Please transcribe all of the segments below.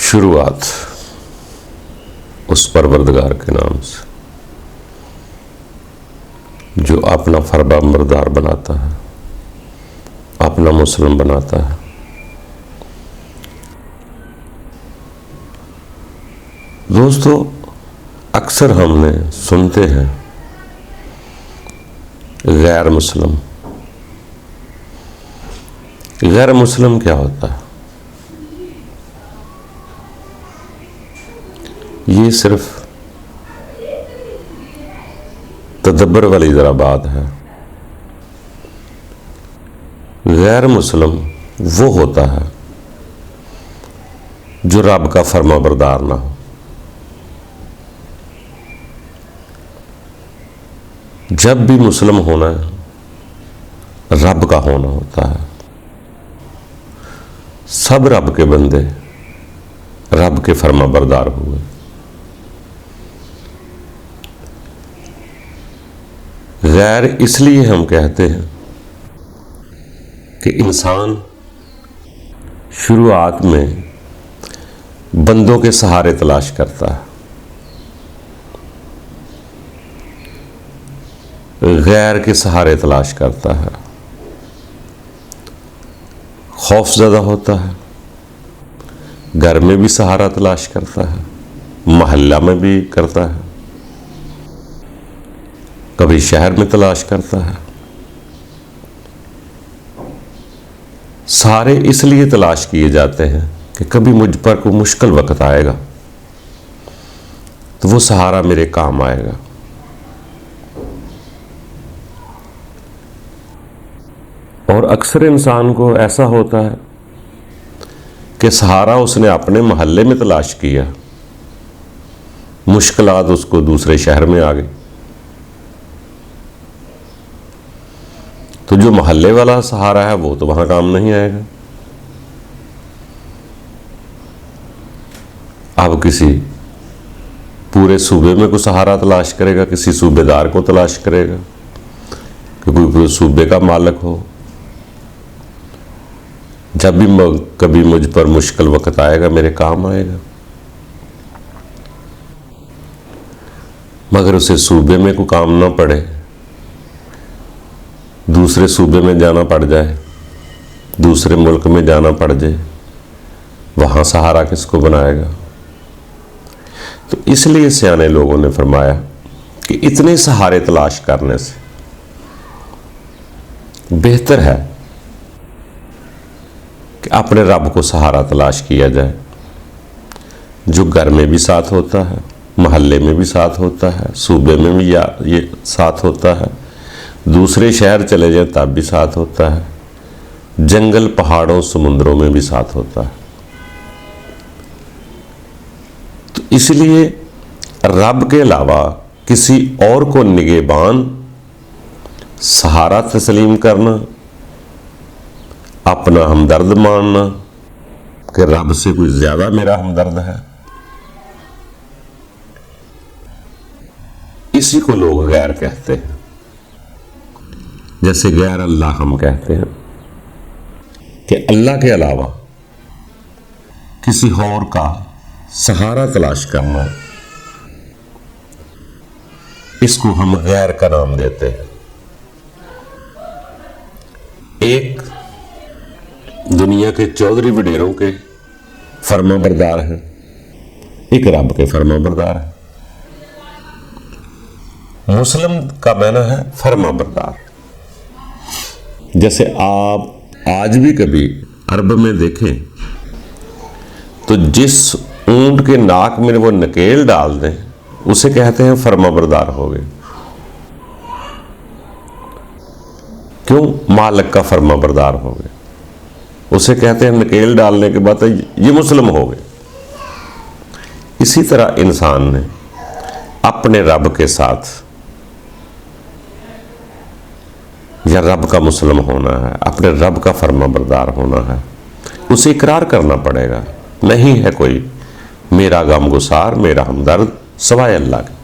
شروعات اس پروردگار کے نام سے جو اپنا فرمانبردار بناتا ہے، اپنا مسلم بناتا ہے۔ دوستو، اکثر ہم نے سنتے ہیں غیر مسلم۔ غیر مسلم کیا ہوتا ہے؟ یہ صرف تدبر والی ذرا بات ہے۔ غیر مسلم وہ ہوتا ہے جو رب کا فرما بردار نہ ہو۔ جب بھی مسلم ہونا ہے، رب کا ہونا ہوتا ہے۔ سب رب کے بندے رب کے فرما بردار ہوئے۔ غیر اس لیے ہم کہتے ہیں کہ انسان شروعات میں بندوں کے سہارے تلاش کرتا ہے، غیر کے سہارے تلاش کرتا ہے، خوف زدہ ہوتا ہے، گھر میں بھی سہارا تلاش کرتا ہے، محلہ میں بھی کرتا ہے، کبھی شہر میں تلاش کرتا ہے۔ سہارے اس لیے تلاش کیے جاتے ہیں کہ کبھی مجھ پر کوئی مشکل وقت آئے گا تو وہ سہارا میرے کام آئے گا۔ اور اکثر انسان کو ایسا ہوتا ہے کہ سہارا اس نے اپنے محلے میں تلاش کیا، مشکلات اس کو دوسرے شہر میں آ گئی، تو جو محلے والا سہارا ہے وہ تو وہاں کام نہیں آئے گا۔ اب کسی پورے صوبے میں کوئی سہارا تلاش کرے گا، کسی صوبے دار کو تلاش کرے گا کہ کوئی صوبے کا مالک ہو۔ جب بھی کبھی مجھ پر مشکل وقت آئے گا میرے کام آئے گا۔ مگر اسے صوبے میں کوئی کام نہ پڑے، دوسرے صوبے میں جانا پڑ جائے، دوسرے ملک میں جانا پڑ جائے، وہاں سہارا کس کو بنائے گا؟ تو اس لیے سیانے لوگوں نے فرمایا کہ اتنے سہارے تلاش کرنے سے بہتر ہے کہ اپنے رب کو سہارا تلاش کیا جائے، جو گھر میں بھی ساتھ ہوتا ہے، محلے میں بھی ساتھ ہوتا ہے، صوبے میں بھی یہ ساتھ ہوتا ہے، دوسرے شہر چلے جائیں تب بھی ساتھ ہوتا ہے، جنگل پہاڑوں سمندروں میں بھی ساتھ ہوتا ہے۔ تو اس لیے رب کے علاوہ کسی اور کو نگہبان سہارا تسلیم کرنا، اپنا ہمدرد ماننا کہ رب سے کوئی زیادہ میرا ہمدرد ہے، اسی کو لوگ غیر کہتے ہیں۔ جیسے غیر اللہ ہم کہتے ہیں کہ اللہ کے علاوہ کسی اور کا سہارا تلاش کرنا، اس کو ہم غیر کا نام دیتے ہیں۔ ایک دنیا کے چودھری وڈیروں کے فرما بردار ہیں، ایک رب کے فرما بردار ہیں۔ مسلم کا معنی ہے فرما بردار۔ جیسے آپ آج بھی کبھی عرب میں دیکھیں تو جس اونٹ کے ناک میں وہ نکیل ڈال دیں اسے کہتے ہیں فرما بردار ہو گئے۔ کیوں؟ مالک کا فرما بردار ہو گئے، اسے کہتے ہیں نکیل ڈالنے کے بعد یہ مسلم ہو گئے۔ اسی طرح انسان نے اپنے رب کے ساتھ یا رب کا مسلم ہونا ہے، اپنے رب کا فرما بردار ہونا ہے، اسے اقرار کرنا پڑے گا نہیں ہے کوئی میرا غم گسار، میرا ہمدرد سوائے اللہ کے۔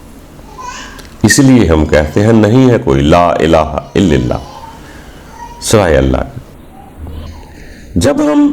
اس لیے ہم کہتے ہیں نہیں ہے کوئی لا الہ الا اللہ سوائے اللہ کے۔ جب ہم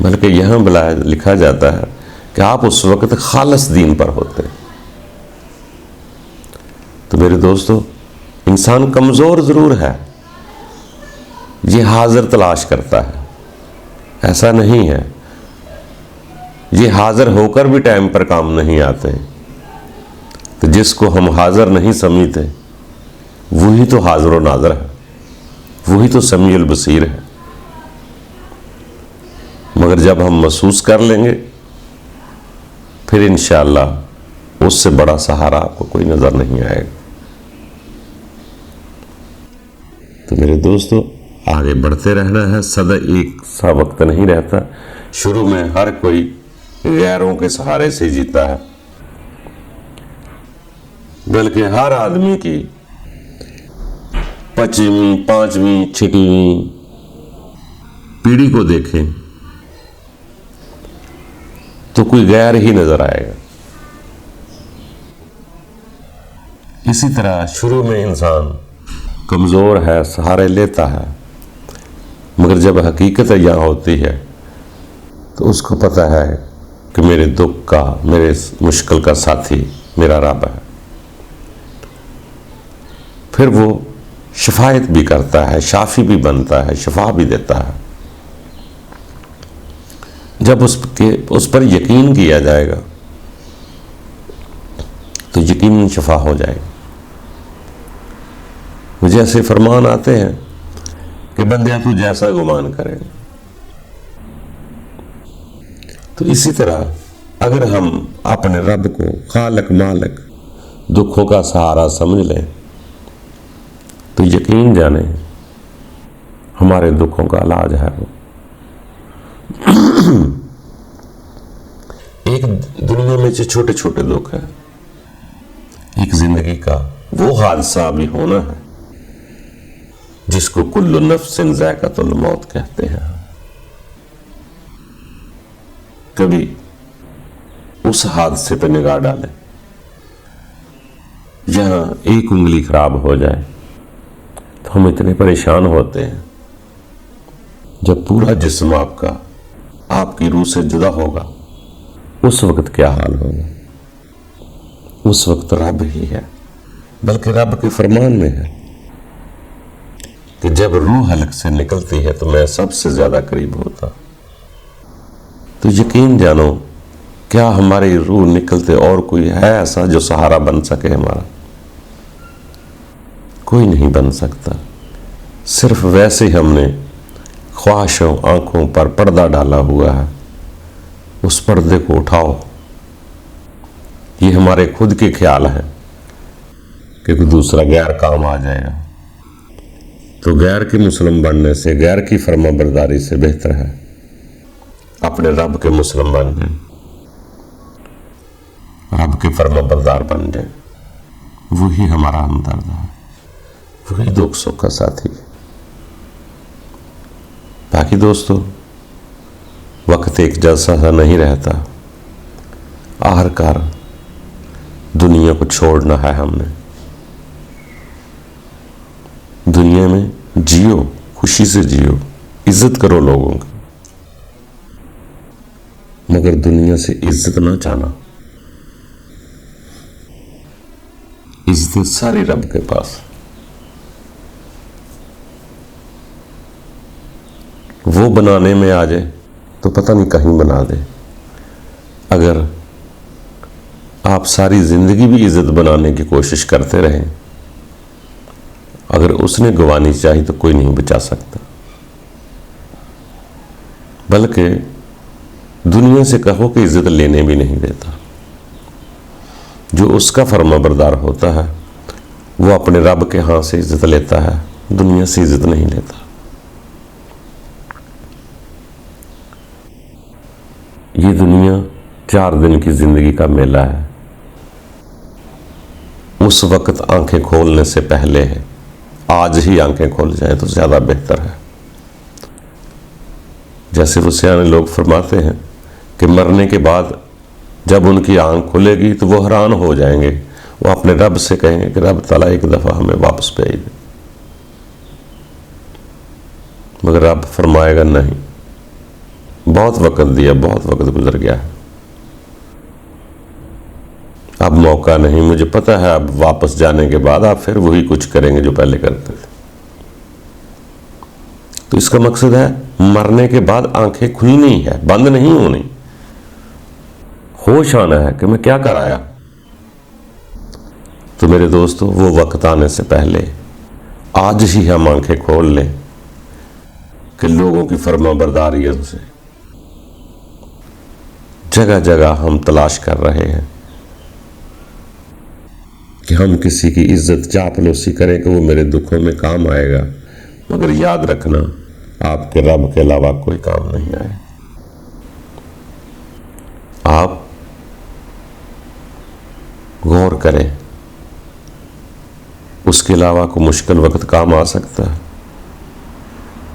بلکہ یہاں لکھا جاتا ہے کہ آپ اس وقت خالص دین پر ہوتے ہیں۔ تو میرے دوستو، انسان کمزور ضرور ہے، یہ حاضر تلاش کرتا ہے، ایسا نہیں ہے، یہ حاضر ہو کر بھی ٹائم پر کام نہیں آتے۔ تو جس کو ہم حاضر نہیں سمجھتے وہی تو حاضر و ناظر ہے، وہی تو سمیع البصیر ہے۔ مگر جب ہم محسوس کر لیں گے پھر انشاءاللہ اس سے بڑا سہارا آپ کو کوئی نظر نہیں آئے گا۔ تو میرے دوستو، آگے بڑھتے رہنا ہے، سدا ایک سا وقت نہیں رہتا۔ شروع میں ہر کوئی غیروں کے سہارے سے جیتا ہے، بلکہ ہر آدمی کی 5ویں 5ویں 6ویں پیڑھی کو دیکھیں تو کوئی غیر ہی نظر آئے گا۔ اسی طرح شروع میں انسان کمزور ہے، سہارے لیتا ہے، مگر جب حقیقت یہاں ہوتی ہے تو اس کو پتہ ہے کہ میرے دکھ کا، میرے مشکل کا ساتھی میرا رب ہے۔ پھر وہ شفاعت بھی کرتا ہے، شافی بھی بنتا ہے، شفا بھی دیتا ہے۔ جب اس پر یقین کیا جائے گا تو یقیناً شفا ہو جائے گی۔ مجھے ایسے فرمان آتے ہیں کہ بندیا تو جیسا گمان کرے گا۔ تو اسی طرح اگر ہم اپنے رب کو خالق مالک دکھوں کا سہارا سمجھ لیں تو یقین جانیں ہمارے دکھوں کا علاج ہے وہ۔ ایک دنیا میں جو چھوٹے چھوٹے دکھ ہیں، ایک زندگی کا وہ حادثہ بھی ہونا ہے جس کو کل نفس ذائقۃ الموت کہتے ہیں۔ کبھی اس حادثے پہ نگاہ ڈالیں، جہاں ایک انگلی خراب ہو جائے تو ہم اتنے پریشان ہوتے ہیں، جب پورا جسم آپ کا آپ کی روح سے جدا ہوگا اس وقت کیا حال ہوگا؟ اس وقت رب ہی ہے، بلکہ رب کے فرمان میں ہے کہ جب روح حلق سے نکلتی ہے تو میں سب سے زیادہ قریب ہوتا۔ تو یقین جانو، کیا ہماری روح نکلتے اور کوئی ہے ایسا جو سہارا بن سکے ہمارا؟ کوئی نہیں بن سکتا۔ صرف ویسے ہم نے خواہشوں آنکھوں پر پردہ ڈالا ہوا ہے، اس پردے کو اٹھاؤ۔ یہ ہمارے خود کے خیال ہیں کہ کوئی دوسرا غیر کام آ جائے گا، تو غیر کے مسلم بننے سے، غیر کی فرما برداری سے بہتر ہے اپنے رب کے مسلم بن جائیں، رب کے فرما بردار بن جائیں۔ وہی ہمارا ہمدرد ہے، وہی دکھ سکھ کا ساتھی۔ باقی دوستو، وقت ایک جیسا سا نہیں رہتا، آخر کار دنیا کو چھوڑنا ہے ہم نے۔ دنیا میں جیو، خوشی سے جیو، عزت کرو لوگوں کی، مگر دنیا سے عزت نہ چاہنا۔ عزت ساری رب کے پاس، وہ بنانے میں آ جائے تو پتہ نہیں کہیں بنا دے۔ اگر آپ ساری زندگی بھی عزت بنانے کی کوشش کرتے رہیں، اگر اس نے گوانی چاہی تو کوئی نہیں بچا سکتا۔ بلکہ دنیا سے کہو کہ عزت لینے بھی نہیں دیتا۔ جو اس کا فرما بردار ہوتا ہے وہ اپنے رب کے ہاں سے عزت لیتا ہے، دنیا سے عزت نہیں لیتا۔ یہ دنیا 4 دن کی زندگی کا میلہ ہے، اس وقت آنکھیں کھولنے سے پہلے ہے۔ آج ہی آنکھیں کھول جائیں تو زیادہ بہتر ہے۔ جیسے وہ سیانے لوگ فرماتے ہیں کہ مرنے کے بعد جب ان کی آنکھ کھلے گی تو وہ حیران ہو جائیں گے، وہ اپنے رب سے کہیں گے کہ رب تعالیٰ ایک دفعہ ہمیں واپس بھیج دے، مگر رب فرمائے گا نہیں، بہت وقت دیا، بہت وقت گزر گیا ہے، اب موقع نہیں. مجھے پتہ ہے اب واپس جانے کے بعد آپ پھر وہی کچھ کریں گے جو پہلے کرتے تھے. تو اس کا مقصد ہے مرنے کے بعد آنکھیں کھلنی ہے، بند نہیں ہونی. ہوش آنا ہے کہ میں کیا کر آیا. تو میرے دوستو، وہ وقت آنے سے پہلے آج ہی ہم آنکھیں کھول لیں کہ لوگوں کی فرما برداریوں سے جگہ جگہ ہم تلاش کر رہے ہیں کہ ہم کسی کی عزت چاپلوسی کریں کہ وہ میرے دکھوں میں کام آئے گا. مگر یاد رکھنا، آپ کے رب کے علاوہ کوئی کام نہیں آئے. آپ غور کریں، اس کے علاوہ کوئی مشکل وقت کام آ سکتا ہے.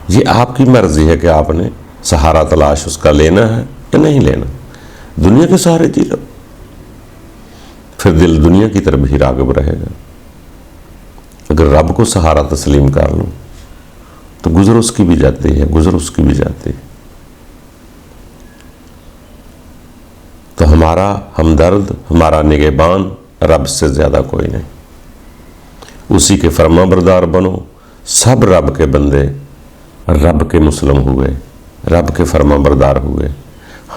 یہ آپ کی مرضی ہے کہ آپ نے سہارا تلاش اس کا لینا ہے یا نہیں لینا. دنیا کے سہارے جی لو، پھر دل دنیا کی طرف ہی راغب رہے گا. اگر رب کو سہارا تسلیم کر لوں تو گزر اس کی بھی جاتی ہے، گزر اس کی بھی جاتی ہے. تو ہمارا ہمدرد، ہمارا نگہبان رب سے زیادہ کوئی نہیں. اسی کے فرما بردار بنو. سب رب کے بندے رب کے مسلم ہوئے، رب کے فرما بردار ہوئے.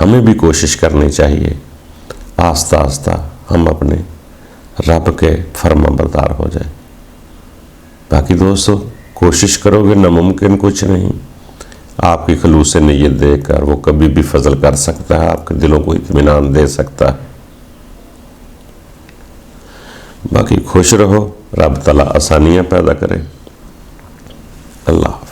ہمیں بھی کوشش کرنی چاہیے آہستہ آہستہ ہم اپنے رب کے فرما بردار ہو جائیں. باقی دوستو، کوشش کرو گے ناممکن کچھ نہیں. آپ کی خلوص نیت دیکھ کر وہ کبھی بھی فضل کر سکتا ہے، آپ کے دلوں کو اطمینان دے سکتا ہے. باقی خوش رہو، رب تعالیٰ آسانیاں پیدا کرے. اللہ